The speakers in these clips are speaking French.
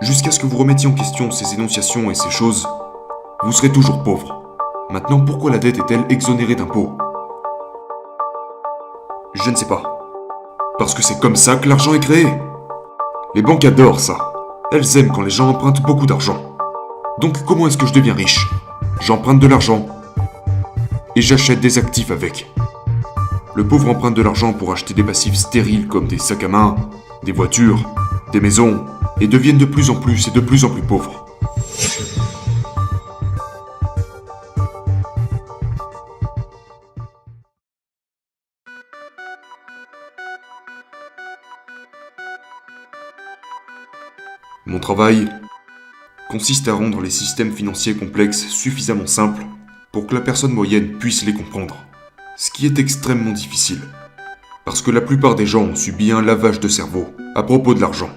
Jusqu'à ce que vous remettiez en question ces énonciations et ces choses, vous serez toujours pauvre. Maintenant, pourquoi la dette est-elle exonérée d'impôts? Je ne sais pas. Parce que c'est comme ça que l'argent est créé. Les banques adorent ça. Elles aiment quand les gens empruntent beaucoup d'argent. Donc comment est-ce que je deviens riche? J'emprunte de l'argent. Et j'achète des actifs avec. Le pauvre emprunte de l'argent pour acheter des passifs stériles comme des sacs à main, des voitures, des maisons, et deviennent de plus en plus et de plus en plus pauvres. Mon travail consiste à rendre les systèmes financiers complexes suffisamment simples pour que la personne moyenne puisse les comprendre. Ce qui est extrêmement difficile. Parce que la plupart des gens ont subi un lavage de cerveau à propos de l'argent.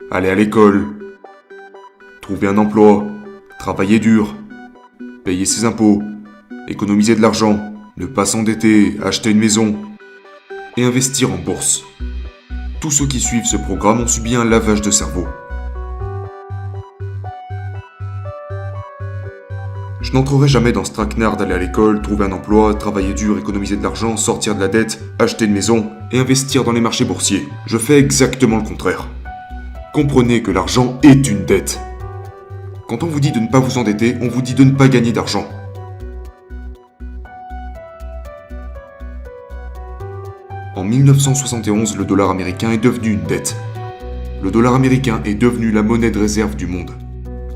Aller à l'école, trouver un emploi, travailler dur, payer ses impôts, économiser de l'argent, ne pas s'endetter, acheter une maison et investir en bourse. Tous ceux qui suivent ce programme ont subi un lavage de cerveau. Je n'entrerai jamais dans ce traquenard d'aller à l'école, trouver un emploi, travailler dur, économiser de l'argent, sortir de la dette, acheter une maison et investir dans les marchés boursiers. Je fais exactement le contraire. Comprenez que l'argent est une dette. Quand on vous dit de ne pas vous endetter, on vous dit de ne pas gagner d'argent. En 1971, le dollar américain est devenu une dette. Le dollar américain est devenu la monnaie de réserve du monde.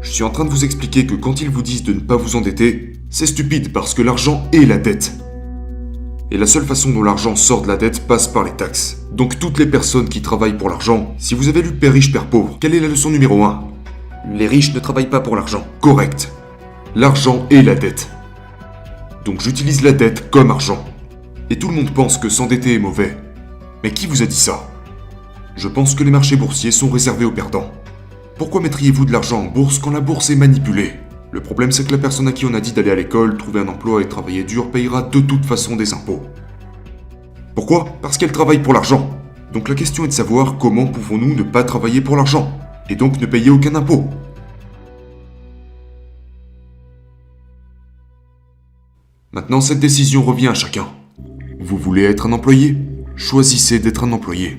Je suis en train de vous expliquer que quand ils vous disent de ne pas vous endetter, c'est stupide parce que l'argent est la dette. Et la seule façon dont l'argent sort de la dette passe par les taxes. Donc toutes les personnes qui travaillent pour l'argent, si vous avez lu Père riche, Père pauvre, quelle est la leçon numéro 1? Les riches ne travaillent pas pour l'argent. Correct. L'argent est la dette. Donc j'utilise la dette comme argent. Et tout le monde pense que s'endetter est mauvais. Mais qui vous a dit ça? Je pense que les marchés boursiers sont réservés aux perdants. Pourquoi mettriez-vous de l'argent en bourse quand la bourse est manipulée? Le problème, c'est que la personne à qui on a dit d'aller à l'école, trouver un emploi et travailler dur payera de toute façon des impôts. Pourquoi? Parce qu'elle travaille pour l'argent. Donc la question est de savoir comment pouvons-nous ne pas travailler pour l'argent, et donc ne payer aucun impôt. Maintenant, cette décision revient à chacun. Vous voulez être un employé? Choisissez d'être un employé.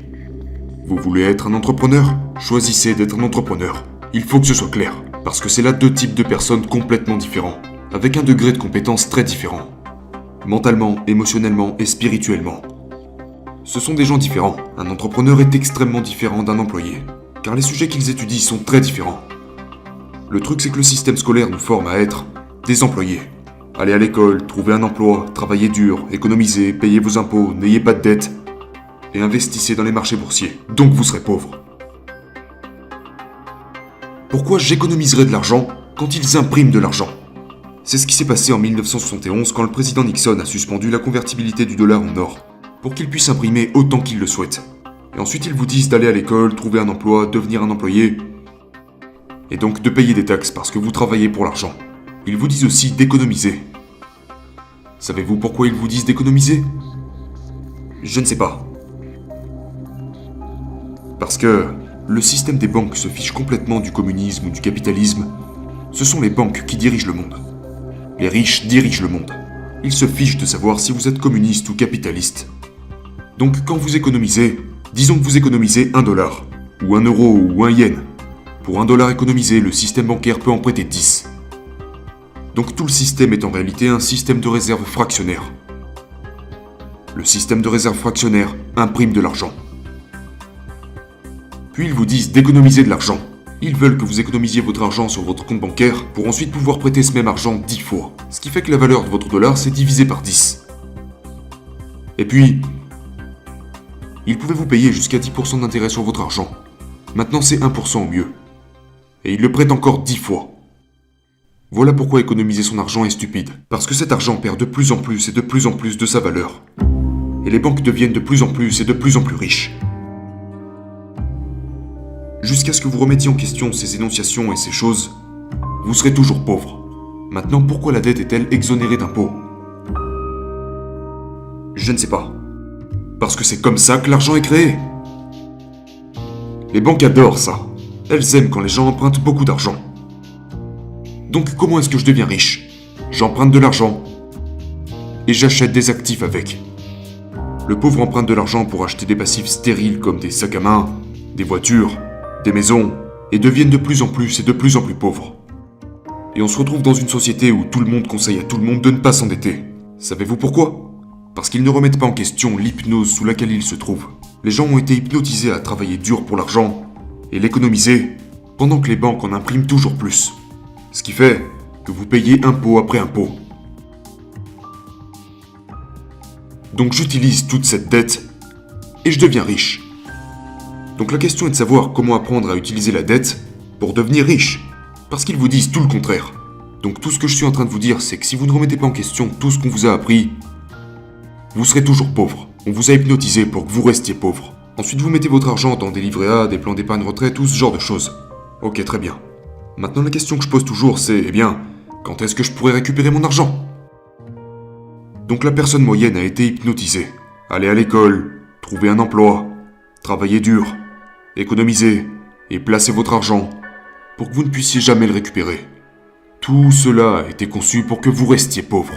Vous voulez être un entrepreneur? Choisissez d'être un entrepreneur. Il faut que ce soit clair, parce que c'est là deux types de personnes complètement différents, avec un degré de compétence très différent. Mentalement, émotionnellement et spirituellement. Ce sont des gens différents. Un entrepreneur est extrêmement différent d'un employé, car les sujets qu'ils étudient sont très différents. Le truc, c'est que le système scolaire nous forme à être des employés. Allez à l'école, trouver un emploi, travailler dur, économiser, payer vos impôts, n'ayez pas de dettes, et investissez dans les marchés boursiers. Donc vous serez pauvre. Pourquoi j'économiserais de l'argent quand ils impriment de l'argent? C'est ce qui s'est passé en 1971 quand le président Nixon a suspendu la convertibilité du dollar en or, pour qu'il puisse imprimer autant qu'il le souhaite. Et ensuite ils vous disent d'aller à l'école, trouver un emploi, devenir un employé, et donc de payer des taxes parce que vous travaillez pour l'argent. Ils vous disent aussi d'économiser. Savez-vous pourquoi ils vous disent d'économiser? Je ne sais pas. Parce que le système des banques se fiche complètement du communisme ou du capitalisme. Ce sont les banques qui dirigent le monde. Les riches dirigent le monde. Ils se fichent de savoir si vous êtes communiste ou capitaliste. Donc quand vous économisez, disons que vous économisez $1, ou €1 ou €1. Pour $1 économisé, le système bancaire peut en prêter 10. Donc tout le système est en réalité un système de réserve fractionnaire. Le système de réserve fractionnaire imprime de l'argent. Puis ils vous disent d'économiser de l'argent. Ils veulent que vous économisiez votre argent sur votre compte bancaire pour ensuite pouvoir prêter ce même argent 10 fois. Ce qui fait que la valeur de votre dollar s'est divisée par 10. Et puis, ils pouvaient vous payer jusqu'à 10% d'intérêt sur votre argent. Maintenant c'est 1% au mieux. Et ils le prêtent encore 10 fois. Voilà pourquoi économiser son argent est stupide. Parce que cet argent perd de plus en plus et de plus en plus de sa valeur. Et les banques deviennent de plus en plus et de plus en plus riches. Jusqu'à ce que vous remettiez en question ces énonciations et ces choses, vous serez toujours pauvre. Maintenant, pourquoi la dette est-elle exonérée d'impôts? Je ne sais pas. Parce que c'est comme ça que l'argent est créé. Les banques adorent ça. Elles aiment quand les gens empruntent beaucoup d'argent. Donc comment est-ce que je deviens riche? J'emprunte de l'argent et j'achète des actifs avec. Le pauvre emprunte de l'argent pour acheter des passifs stériles comme des sacs à main, des voitures, des maisons, et deviennent de plus en plus et de plus en plus pauvres. Et on se retrouve dans une société où tout le monde conseille à tout le monde de ne pas s'endetter. Savez-vous pourquoi? Parce qu'ils ne remettent pas en question l'hypnose sous laquelle ils se trouvent. Les gens ont été hypnotisés à travailler dur pour l'argent et l'économiser, pendant que les banques en impriment toujours plus. Ce qui fait que vous payez impôt après impôt. Donc j'utilise toute cette dette et je deviens riche. Donc la question est de savoir comment apprendre à utiliser la dette pour devenir riche. Parce qu'ils vous disent tout le contraire. Donc tout ce que je suis en train de vous dire, c'est que si vous ne remettez pas en question tout ce qu'on vous a appris, vous serez toujours pauvre. On vous a hypnotisé pour que vous restiez pauvre. Ensuite vous mettez votre argent dans des livrets A, des plans d'épargne retraite, tout ce genre de choses. Ok, très bien. Maintenant la question que je pose toujours c'est, quand est-ce que je pourrais récupérer mon argent? Donc la personne moyenne a été hypnotisée. Aller à l'école, trouver un emploi, travailler dur, économiser et placer votre argent pour que vous ne puissiez jamais le récupérer. Tout cela a été conçu pour que vous restiez pauvre.